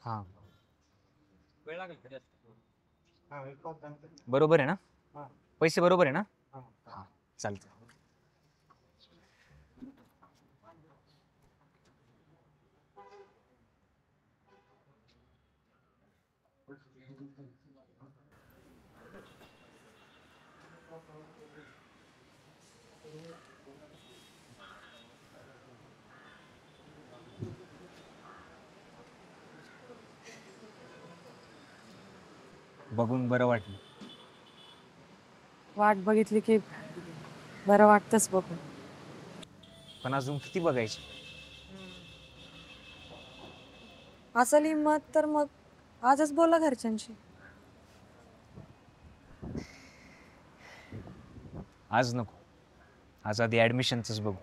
हा बरोबर आहे ना? पैसे बरोबर आहे ना? हा चालतं. बघून बरं वाटलं. वाट बघितली की बरं वाटतंच बघून. पण अजून किती बघायचे? असेल हिंमत तर मग आजच बोला घरच्यांशी. आज नको. आज आधी ऍडमिशनच बघू.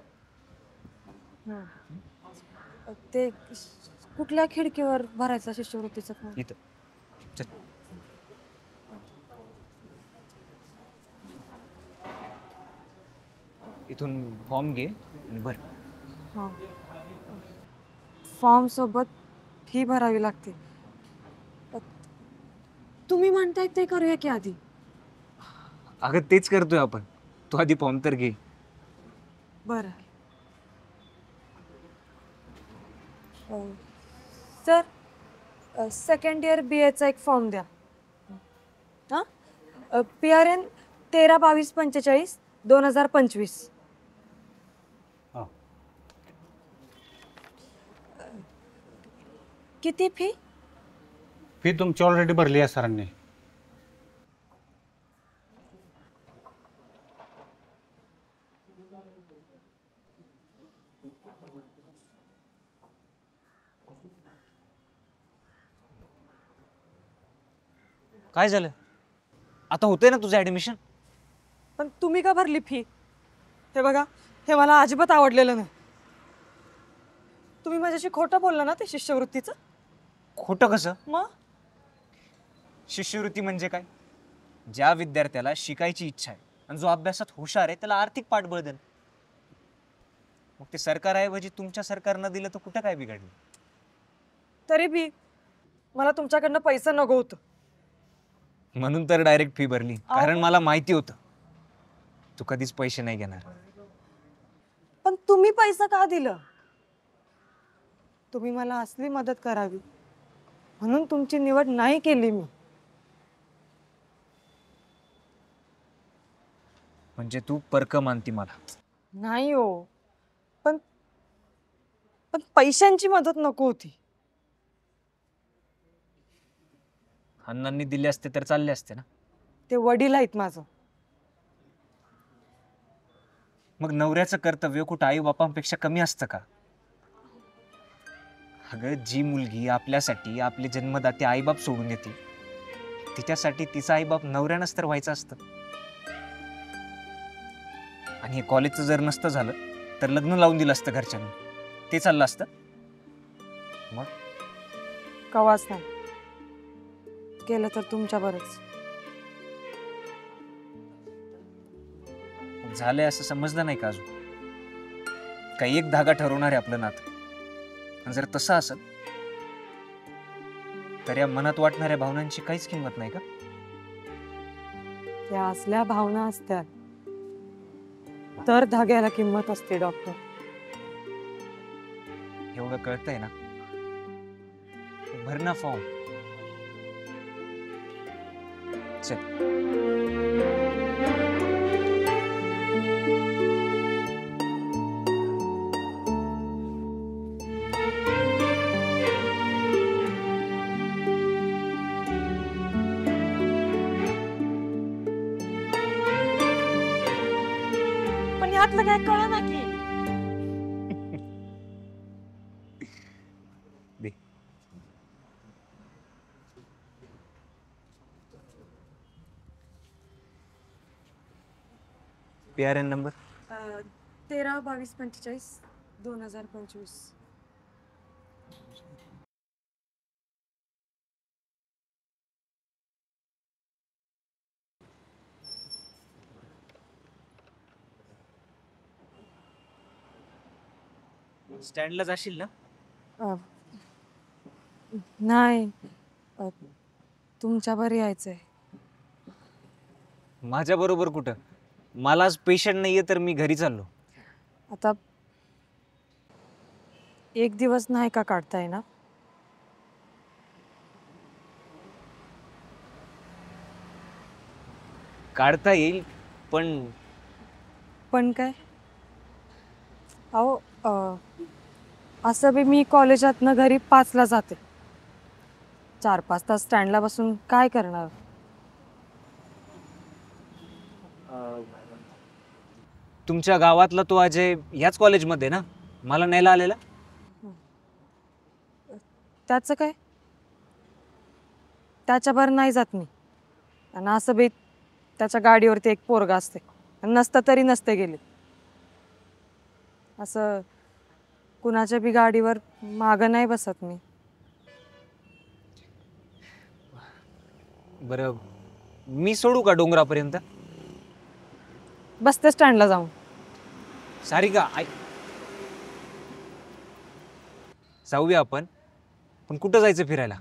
ते कुठल्या खिडकीवर भरायचा शिष्यवृत्तीचा फॉर्म? इथं चल. इथून फॉर्म घे आणि भर. फॉर्म सोबत फी भरावी लागते. तुम्ही म्हणताय ते करूया की आधी? अगं तेच करतोय आपण. तू आधी फॉर्म तर घे. बरं. सर सेकंड इयर BAचा एक फॉर्म द्या. हां PRN 13-22-45-2025. किती फी? फी तुमची ऑलरेडी भरली आहे सरांनी. काय झालं? आता होतंय ना तुझं ऍडमिशन? पण तुम्ही का भरली फी? हे बघा, हे मला अजिबात आवडलेलं नाही. तुम्ही माझ्याशी खोटं बोलला ना ते शिष्यवृत्तीचं? खोटं कसं? मग शिष्यवृत्ती म्हणजे काय? ज्या विद्यार्थ्याला शिकायची इच्छा आहे आणि जो अभ्यासात हुशार आहे त्याला आर्थिक पाठबळ देणं. मग ते सरकार आहे म्हणजे तुमच्या सरकारनं दिलं तर कुठं काय बिघडलं? तरी बी मला तुमच्याकडनं पैसा नको होतं. म्हणून तर डायरेक्ट फी भरली. कारण मला माहिती होतं तू कधीच पैसे नाही घेणार. पण तुम्ही पैसा का दिलं? तुम्ही मला असली मदत करावी म्हणून तुमची निवड नाही केली मी. म्हणजे तू परक मानती मला? नाही हो, पण पण पैशांची मदत नको होती. अण्णांनी दिले असते तर चालले असते ना. ते वडील आहेत माझं. मग नवऱ्याचं कर्तव्य कुठं आई बापांपेक्षा कमी असतं का? अगं जी मुलगी आपल्यासाठी आपले जन्मदाते आईबाप सोडून येते तिच्यासाठी तिचा आईबाप नवऱ्यानंच तर व्हायचं असतं. आणि हे कॉलेजचं जर नसतं झालं तर लग्न लावून दिलं असतं घरच्यांनी. ते चाललं असतं. मग कवाच नाही केलं तर तुमच्या बरंच. झालंय असं समजलं नाही का अजून? काही एक धागा ठरवणार आहे आपलं नातं. आणि जर तसं असेल तर या मनात वाटणाऱ्या भावनांची काहीच किंमत नाही का? त्या असल्या भावना असतात तर धाग्याला किंमत असते डॉक्टर. एवढं कळतंय ना? भर ना फॉर्म. चल. पण यातलं काय कळलं ना की. दे. PRN number 13-22-45-2025. स्टँडला जाशील ना? नाही, तुमच्यावर यायचंय. माझ्या बरोबर कुठं? मलाच पेशंट नाहीये तर मी घरी चाललो. आता एक दिवस नाही का काढता येणार? काढता येईल पण पण काय? अहो, असं बी मी कॉलेजातनं घरी 5ला जाते. 4-5 तास स्टँडला बसून काय करणार? तुमच्या गावातला तो अजय ह्याच कॉलेजमध्ये ना मला न्यायला आलेला? त्याचं काय? त्याच्यावर नाही जात मी. आणि असं बी त्याच्या गाडीवरती एक पोरगा असते. नसतं तरी नसते गेले. असं कुणाच्या बी गाडीवर मागं नाही बसत मी. बरं, मी सोडू का डोंगरापर्यंत? बसते स्टँडला जाऊन. सारिका ऐक, जाऊया आपण, पण कुठं जायचं फिरायला?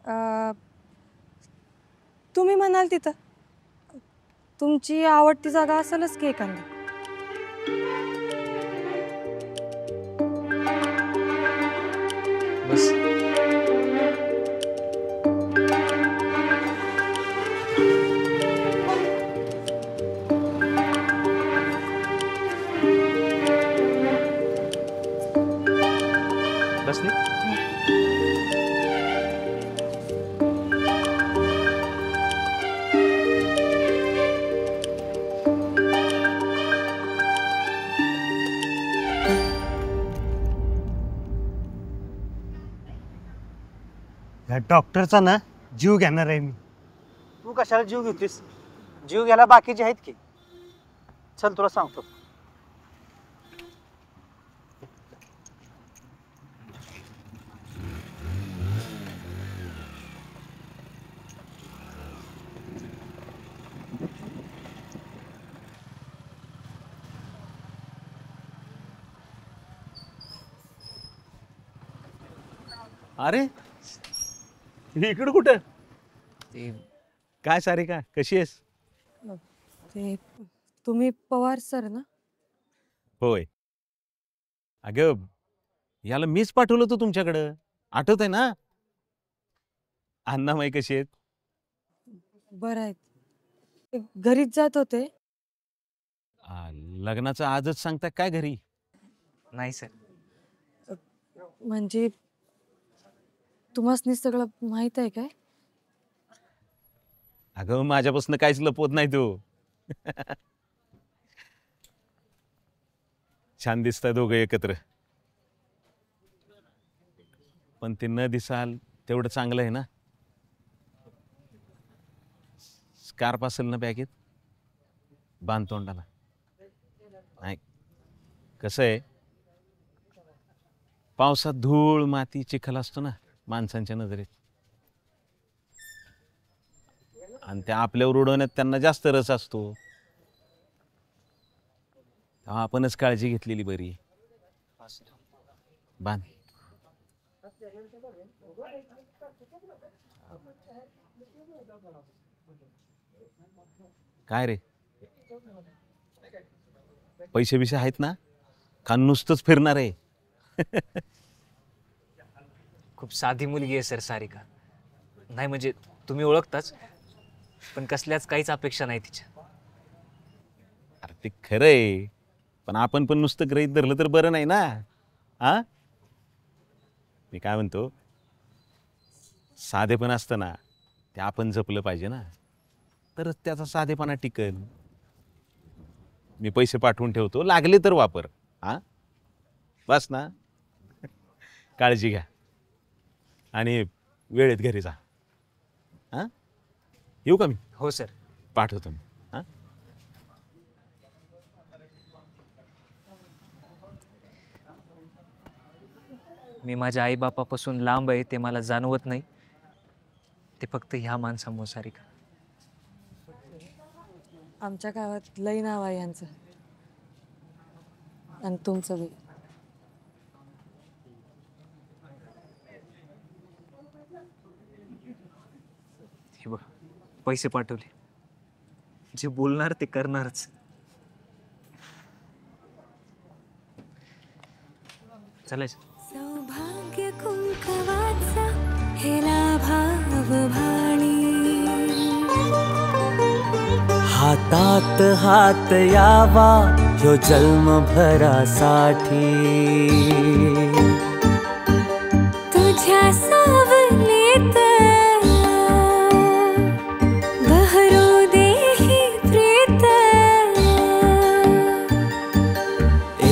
अं, तुम्ही म्हणाल तिथं. तुमची आवडती जागा असेलच की एखादी. बस. बसली? ह्या डॉक्टरचा ना जीव घेणार आहे मी. तू कशाला जीव घेतोस? जीव घ्यायला बाकीचे आहेत की. चल तुला सांगतो. अरे इकडं कुठं? ते काय सारिका, कशी आहेस? ते तुम्ही पवार सर ना? होय. अगं, याला मीच पाठवलं होतं तुमच्याकडं, आठवत आहे ना? अण्णामाई कशी आहेत? बरं आहेत. ते घरीच जात होते. लग्नाचं आजच सांगता काय घरी? नाही सर. म्हणजे तुम्हासनी सगळं माहित आहे काय? अगं, माझ्यापासून काहीच लपवत नाही तू. छान दिसताय दोघं एकत्र. पण ते न दिसाल तेवढं चांगलं आहे ना. स्कार्फ असेल ना बॅगेत, बांध तोंडाला. नाही, कसं आहे, पावसात धूळ माती चिखल असतो ना माणसांच्या नजरेत, आणि त्या आपल्यावर उडवण्यात त्यांना जास्त रस असतो. तेव्हा आपणच काळजी घेतलेली बरी. बांध. काय रे, पैसे बिसे आहेत ना? का नुसतंच फिरणार आहे? खूप साधी मुलगी आहे सर सारिका. नाही म्हणजे तुम्ही ओळखताच, पण कसल्याच काहीच अपेक्षा नाही तिच्या. अरे ते खरं आहे, पण आपण पण नुसतं गृहीत धरलं तर बरं नाही ना. हा, मी काय म्हणतो, साधेपण असतं ना, ते आपण जपलं पाहिजे ना, तरच त्याचा साधेपणा टिकेल. मी पैसे पाठवून ठेवतो, लागले तर वापर. हा, बस ना. काळजी घ्या आणि वेळेत घरी जा. हा, येऊ का मी? हो सर. पाठवतो मी. हा, मी माझ्या आईबापापासून लांब आहे ते मला जाणवत नाही. ते फक्त ह्या माणसामुळे सारिका. आमच्या गावात लई नाव आहे यांचं. आणि तुमचं बी. पैसे पाठवले. जे बोलणार ते करणारच. चालायचं. सौभाग्य कुंकवाचा हेला भाव भाणी, हातात हात यावा ह्यो जन्मभरासाठी. तुझ्या सावलीत बहरू देही प्रीत,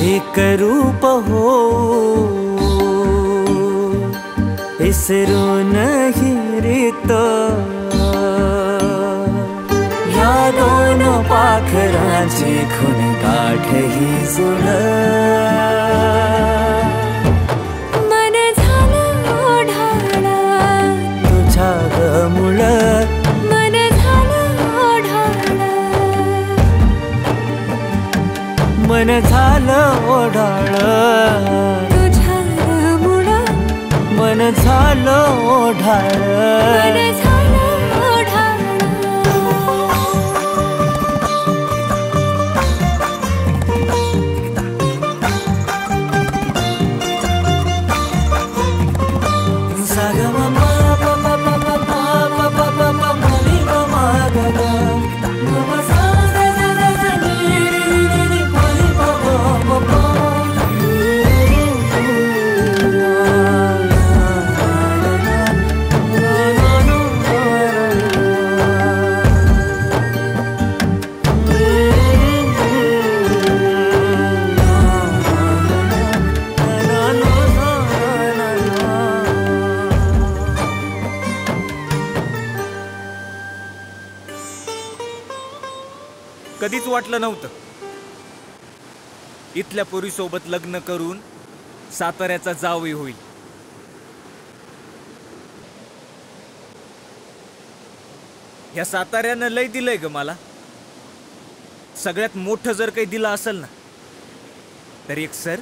एक रूप हो इसरो नहीं रीत. ह्या दोन पाखरांची खून गाठ ही जुळ. मन झालं ओढाळ, तुझ्या मुळ मन झालं ओढाळ, मन झालं ओढाळ. तुझ्या मुळ मन झालं ओढाळ. मन झालं ओढाळ. कधीच वाटलं नव्हतं इथल्या पोरीसोबत लग्न करून साताऱ्याचा जावई होईल. ह्या साताऱ्यानं लय दिलंय ग मला. सगळ्यात मोठं जर काही दिलं असेल ना तर एक सर,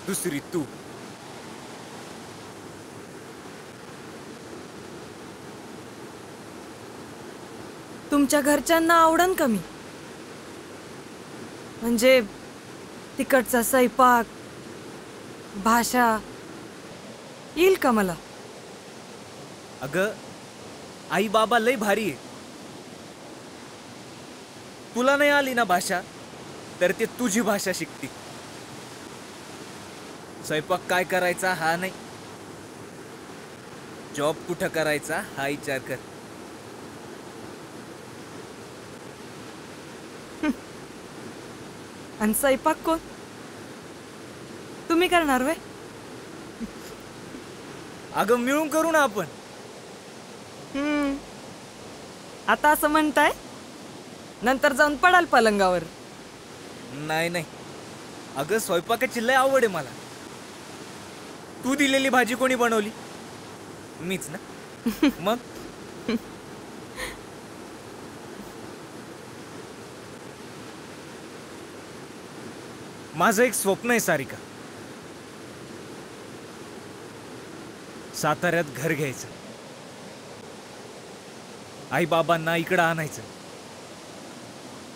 दुसरी तू. तुमच्या घरच्यांना आवडन कमी म्हणजे तिकडचा स्वयंपाक, भाषा येईल का मला? अगं आई बाबा लय भारी आहे. तुला नाही आली ना भाषा तर ते तुझी भाषा शिकतील. स्वयंपाक काय करायचा हा नाही, जॉब कुठं करायचा हा विचार कर. आणि स्वयंपाक कोण? तुम्ही करणार वे? अगं मिळून करू ना आपण. आता असं म्हणताय, नंतर जाऊन पडाल पलंगावर. नाही नाही, अगं स्वयंपाकाची लय आवड आहे मला. तू दिलेली भाजी कोणी बनवली? मीच ना. मग माझं एक स्वप्न आहे सारिका, साताऱ्यात घर घ्यायचं, आई बाबांना इकडं आणायचं.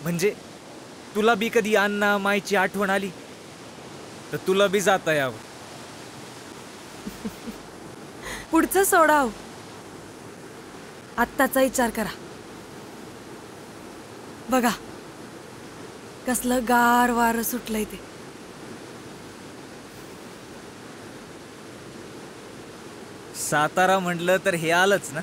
म्हणजे तुला बी कधी अण्णा मायची आठवण आली तर तुला बी जाता यावं. पुढचं सोडाव, आत्ताचा विचार करा. बघा कसलं गार वारं सुटलंय ते. सातारा म्हटलं तर हे आलंच ना.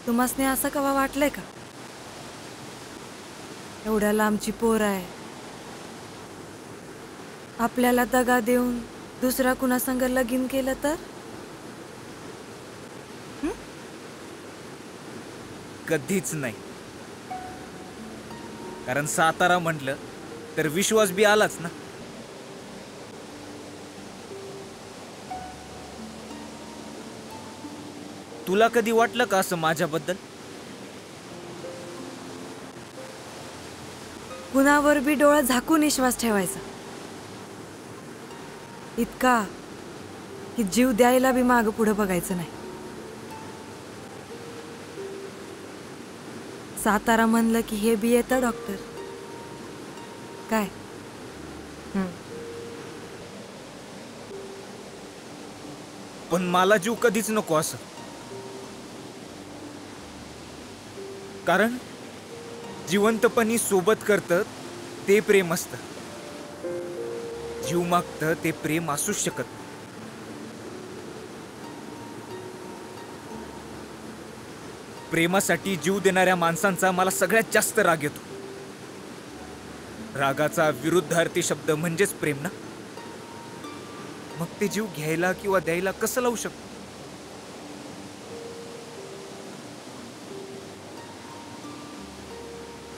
तुम्हासने असं कवा वाटलंय का एवढ्या लांबची पोर आहे, आपल्याला दगा देऊन दुसऱ्या कुणासंग लगीन केलं तर? कधीच नाही. कारण सातारा म्हटलं तर विश्वास बी आलाच ना. तुला कधी वाटलं का असं माझ्याबद्दल? कुणावर बी डोळा झाकून विश्वास ठेवायचा, इतका की जीव द्यायला बी मागं पुढं बघायचं नाही. सातारा म्हणलं की हे बी येतं डॉक्टर. काय पण मला जीव कधीच नको असं. कारण जिवंतपणी सोबत करतं ते प्रेम असतं, जीव मागतं ते प्रेम असूच शकत नाही. प्रेमासाठी जीव देणाऱ्या माणसांचा मला सगळ्यात जास्त राग येतो. रागाचा विरुद्धार्थी शब्द म्हणजेच प्रेम ना. मग ते जीव घ्यायला किंवा द्यायला कसं लावू शकतो?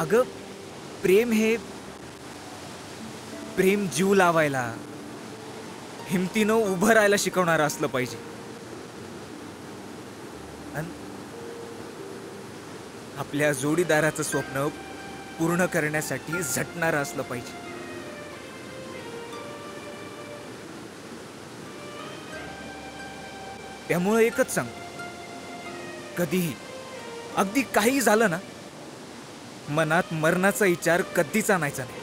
अगं, प्रेम जीव लावायला, हिमतीनं उभं राहायला शिकवणारं असलं पाहिजे. अन आपल्या जोडीदाराचं स्वप्न पूर्ण करण्यासाठी झटणारं असलं पाहिजे. त्यामुळे एकच सांगतो, कधीही अगदी काही झालं ना, मनात मरणाचा विचार कधीच आणायचा नाही.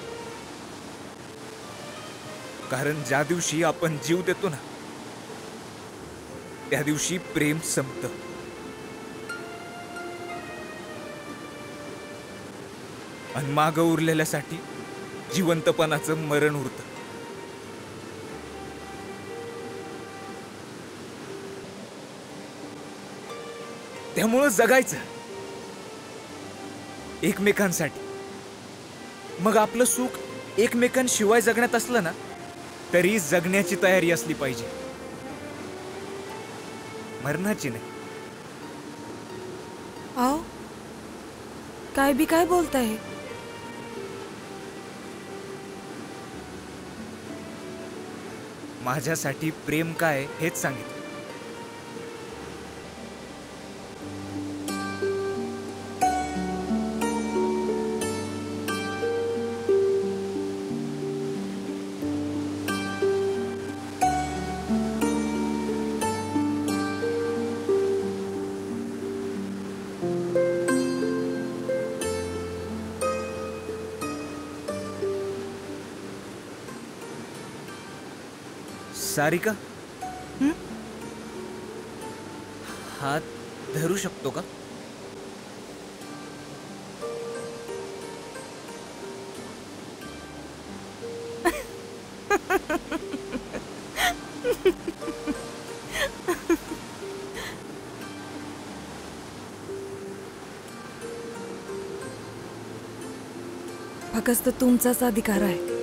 कारण ज्या दिवशी आपण जीव देतो ना, त्या दिवशी प्रेम संपतं. आणि मागं उरलेल्यासाठी जिवंतपणाचं मरण उरतं. त्यामुळं जगायचं एकमेकांसाठी. मग आपलं सुख एकमेकांशिवाय जगण्यात असलं ना, तरी जगण्याची तयारी असली पाहिजे, मरणाची नाही. अहो, काय बी काय बोलताय? माझ्यासाठी प्रेम काय हेच सांगितलं. सारिका, हात धरू शकतो का? फक्त तुमचाच अधिकार आहे.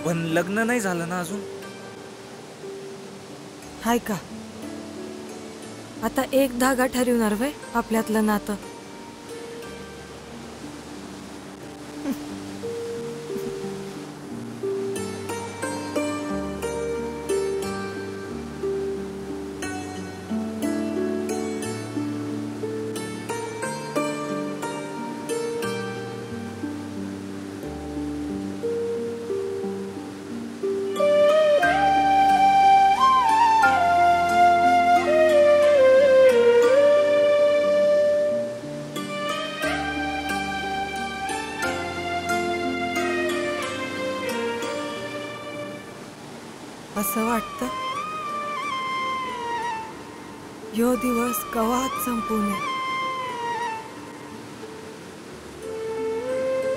पण लग्न नाही झालं ना अजून. हाय का? आता एक धागा ठरवणार वय आपल्यातलं नातं. असं वाटतं ह्यो दिवस कवाच संपू नये.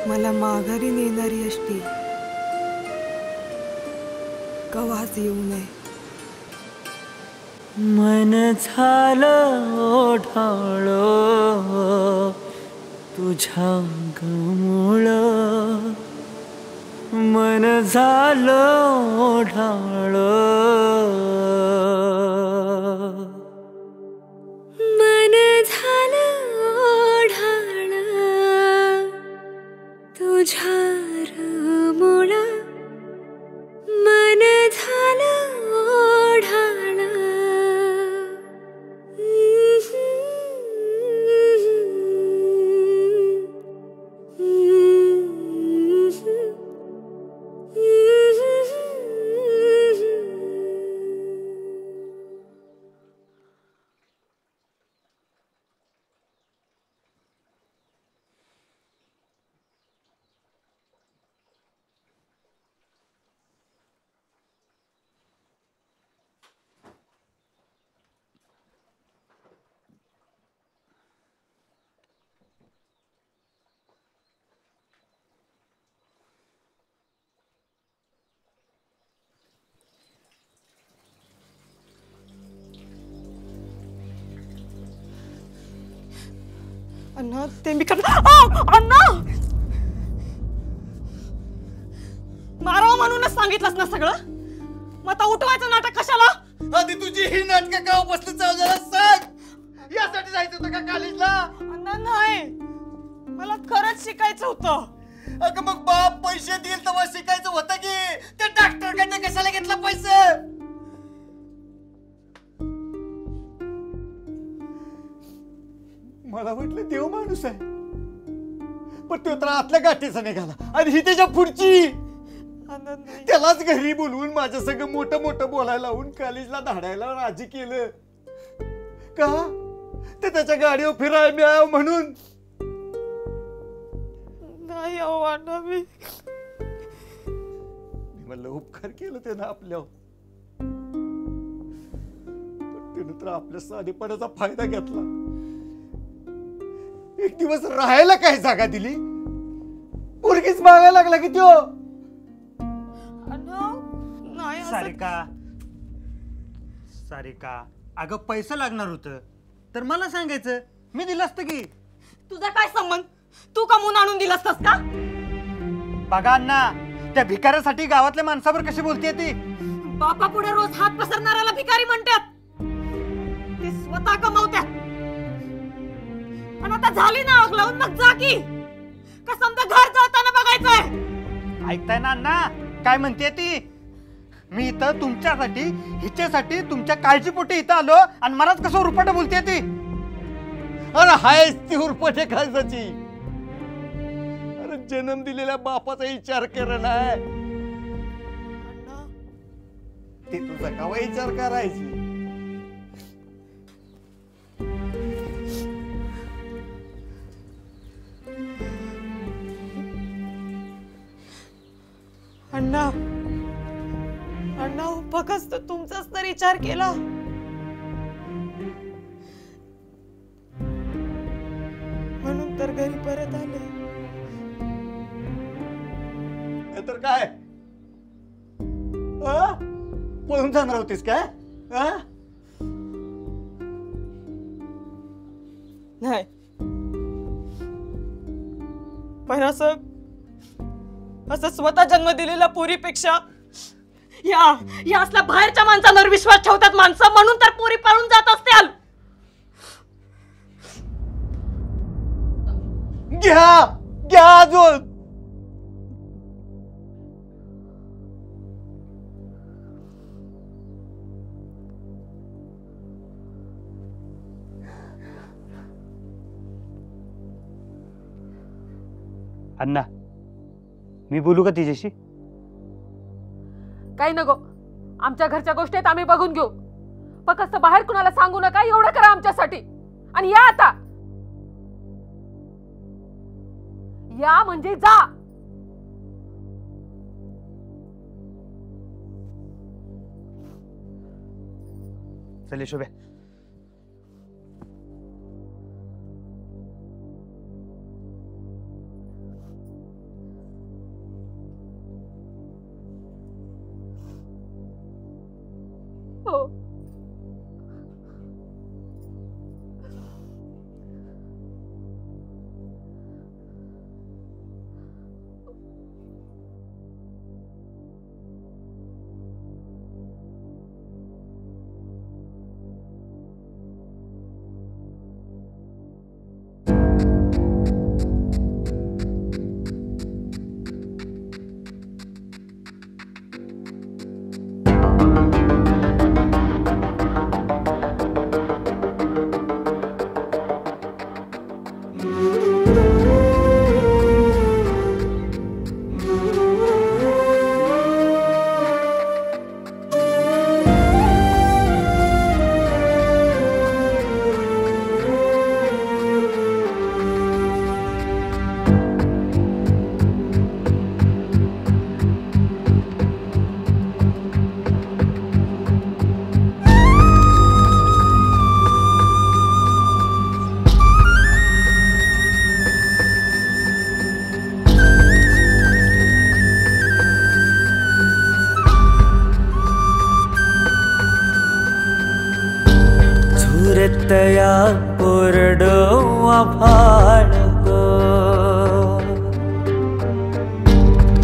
मला माघारी नेणारी एसटी कवाच येऊ नये. मन झालं ओढाळ तुझ्या गमुळं, मन झालं ओढाळ. मन झालं ओढाळ तुझ्या रमुळं, मन झालं ओढाळ. अण्णा ते मी अण्णा मारावं म्हणूनच सांगितलंस ना सगळं. मग आता उठवायचं नाटक कशाला? आधी तुझी ही नाटक का बसली चालू सांग. यासाठी जायचं होतं का कॉलेजला? अण्णा नाही, मला खरंच शिकायचं होतं. अगं मग बाप पैसे देईल तेव्हा शिकायचं होतं की त्या डॉक्टर कडे कशाला घेतला पैसे? मला वाटलं देव माणूस आहे, पण तो तर आतल्या गाठीचा निघाला आणि ही त्याच्या पुढची. त्यालाच घरी बोलवून माझ्या सगळं मोठं मोठं बोलायला लावून कॉलेजला धाडायला राजी केलं का? ते त्याच्या गाडीवर फिरायला मिळावं म्हणून. नाही अहो अण्णा, मी म्हणलं उपकार केलं त्यानं आपल्यावर, पण त्यानं तर आपल्या साधेपणाचा फायदा घेतला. एक दिवस राहायला काय जागा दिली, पोरगीच मागायला लागला की त्यो. नाही सारिका सारिका, अगं पैसे लागणार होतं तर मला सांगायचं, मी दिलं असतं की. तुझा काय संबंध? तू कमवून आणून दिलास का? बघा अण्णा, त्या भिकाऱ्यासाठी गावातल्या माणसावर कशी बोलते ती. बापा पुढे रोज हात पसरणाऱ्याला भिकारी म्हणतात. ते स्वतः कमवतात. पण आता झाली ना आग लावून, मग जा की. का समजा घर जाताना बघायचंय? ऐकताय ना अण्णा काय म्हणते ती? मी इथं तुमच्यासाठी, हिच्यासाठी, तुमच्या काळजीपोटी इथं आलो आणि मलाच कसं उरपट बोलते ती. अरे हायच ती उरपटे खायची. अरे जन्म दिलेल्या बापाचा विचार कर ना, ते तुझा कावा विचार करायची. अण्णा अण्णा, फक्त तुमचाच तर विचार केला. म्हणून तर घरी परत आले. तर काय पळून जाणार होतीस काय? नाही, पण असं स्वतः जन्म दिलेल्या पोरीपेक्षा या असल्या बाहेरच्या माणसांवर विश्वास ठेवतात माणसं, म्हणून तर पोरी पळून जात असतील. घ्या अजून. अण्णा, मी बोलू का तिच्याशी? काही नको, आमच्या घरच्या गोष्टीत आम्ही बघून घेऊ. फक्त बाहेर कुणाला सांगू नका, एवढं करा आमच्यासाठी. आणि या आता, या म्हणजे जा. चले शोभे. हो, कोरड आभाळ ग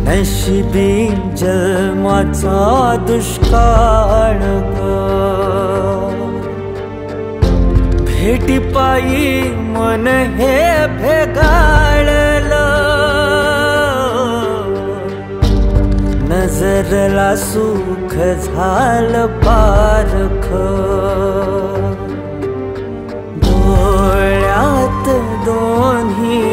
नशिबी जन्माचा दुष्काळ ग भेटी पायी मन हे भेगाळलं नजरला सुख झालं पारख डोळ्यात दोन्ही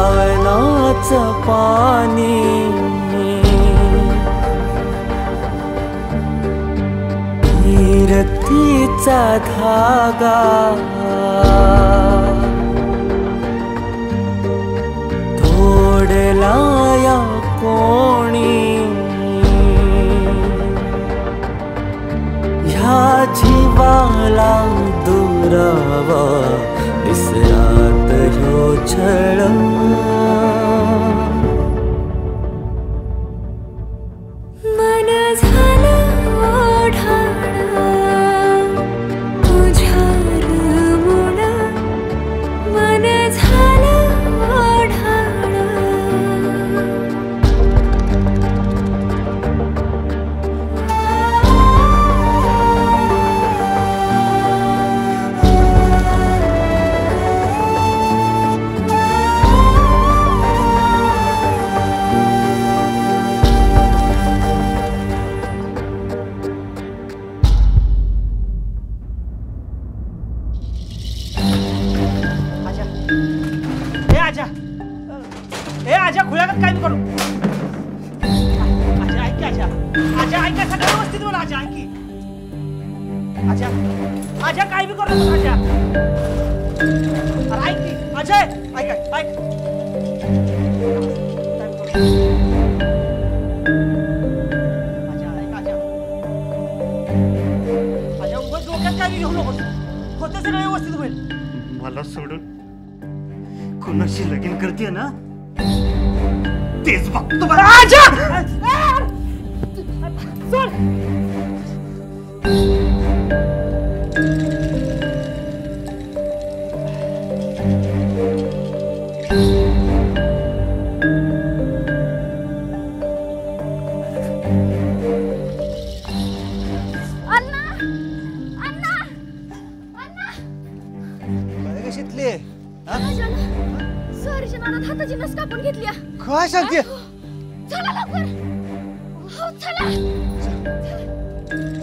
श्रावणाचं पाणी तीरतीचा धागा तोडला या कोणी ह्या जीवाला दुरावा विसरात ह्यो छळ मन झालं ओढाण तुझ्यावर मुळा मन झालं ओढाण आजा खुल्यागत काय करू आजा ऐक की आजा आजा ऐक सगळं व्यवस्थित बोला आजा ऐक की आजा आजा काय बी करू नको आजा अरे ऐक की अजय ऐक ऐक आजा ऐक आजा आजा उगाच डोक्यात काय बी घेऊ नकोस होतं सगळं व्यवस्थित होईल मला सोडून कोणाशी लगीन करते ना तेच बघतो बरं आजा सोड अण्णा अण्णा अण्णा काय ग शितली सॉरीच्या नादात हाताची नस कापून घेतली काय सांगते चला लवकर हो चला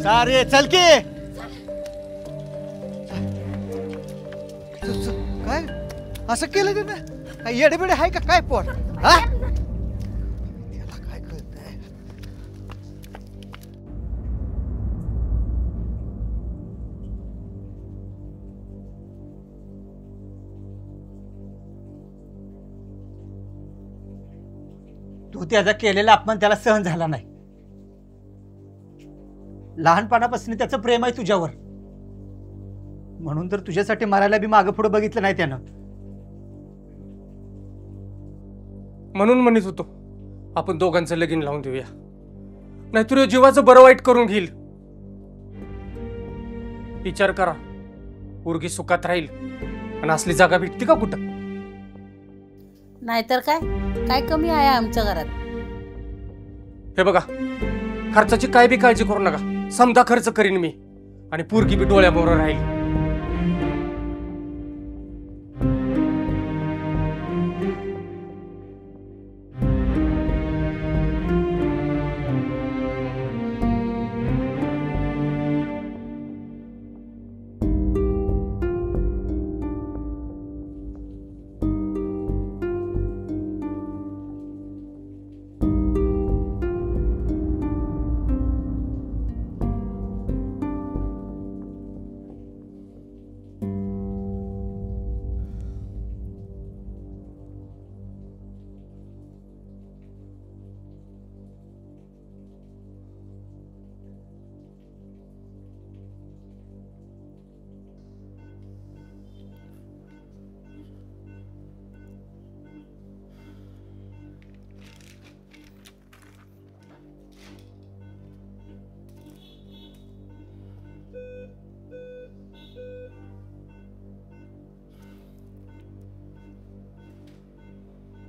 सारे चल की काय असं केलं त्यानं काय येडेबिडे आहे का काय पोर हा त्याला काय कळतंय तू त्याचा केलेला अपमान त्याला सहन झाला नाही लहानपणापासून त्याचं प्रेम आहे तुझ्यावर म्हणून तर तुझ्यासाठी मारायला बी मागं पुढे बघितलं नाही त्यानं म्हणून म्हणत होतो आपण दोघांचं लगीन लावून देऊया नाहीतर ह्यो जीवाचं बरं वाईट करून घेईल विचार करा पोरगी सुखात राहील आणि असली जागा भेटते का कुठं नाहीतर काय काय कमी आहे आमच्या घरात हे बघा खर्चाची काय बी काळजी करू नका समजा खर्च करीन मी आणि पोरगी बी डोळ्यामोर राहील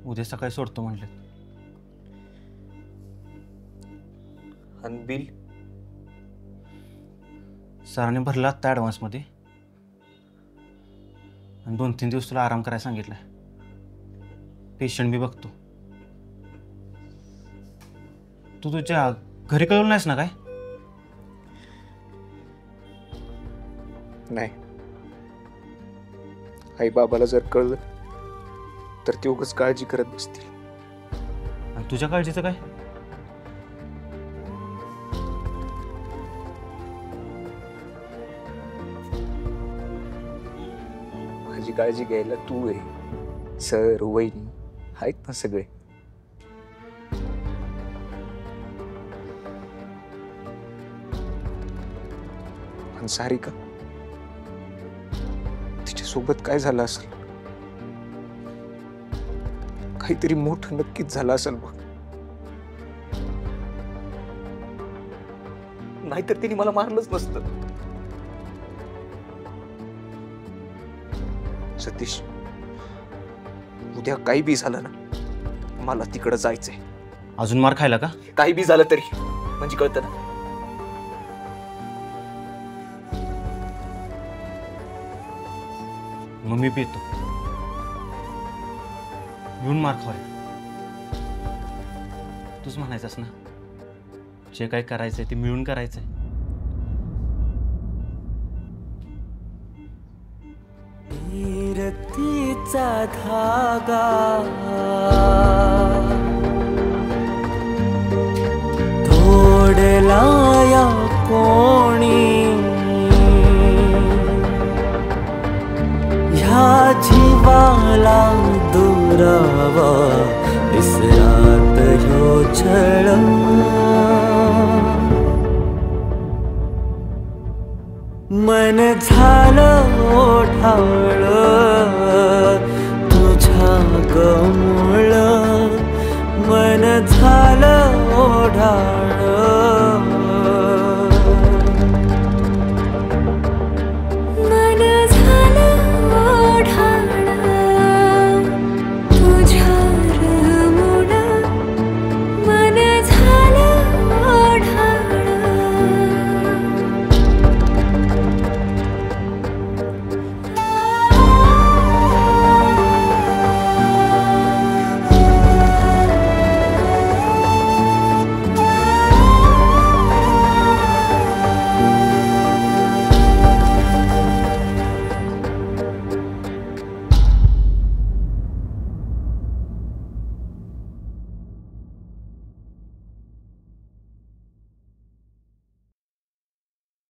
उद्या सकाळी सोडतो म्हणले. आणि बिल सरांनी भरला आत्ता ॲडव्हान्समध्ये आणि 2-3 दिवस तुला आराम करायला सांगितलाय. पेशंट मी बघतो. तू तुझ्या घरी कळवलं नाहीस ना काय? नाही. आई बाबाला जर कळलं तर ते उगाच काळजी करत बसतील. आणि तुझ्या काळजीचं काय? माझी काळजी घ्यायला तू आहे, सर वहिनी आहेत ना सगळे. पण सारिका, तिच्यासोबत काय झालं असेल? काहीतरी मोठं नक्कीच झालं असेल बघ. नाहीतर तिने मला मारलंच नसतं. सतीश, उद्या काही बी झालं ना, मला तिकडं जायचंय. अजून मार खायला का? काही बी झालं तरी म्हणजे कळतं ना. मग मी पितो. मिळून मार खाय. तूच म्हणायचंस ना, जे काही करायचंय ते मिळून करायचंय. रतीचा धागा तोडला या कोणी, ह्या जीवाला दुरावा विसरात ह्यो छळ. मन झालं ओढाळ तुझ्या गम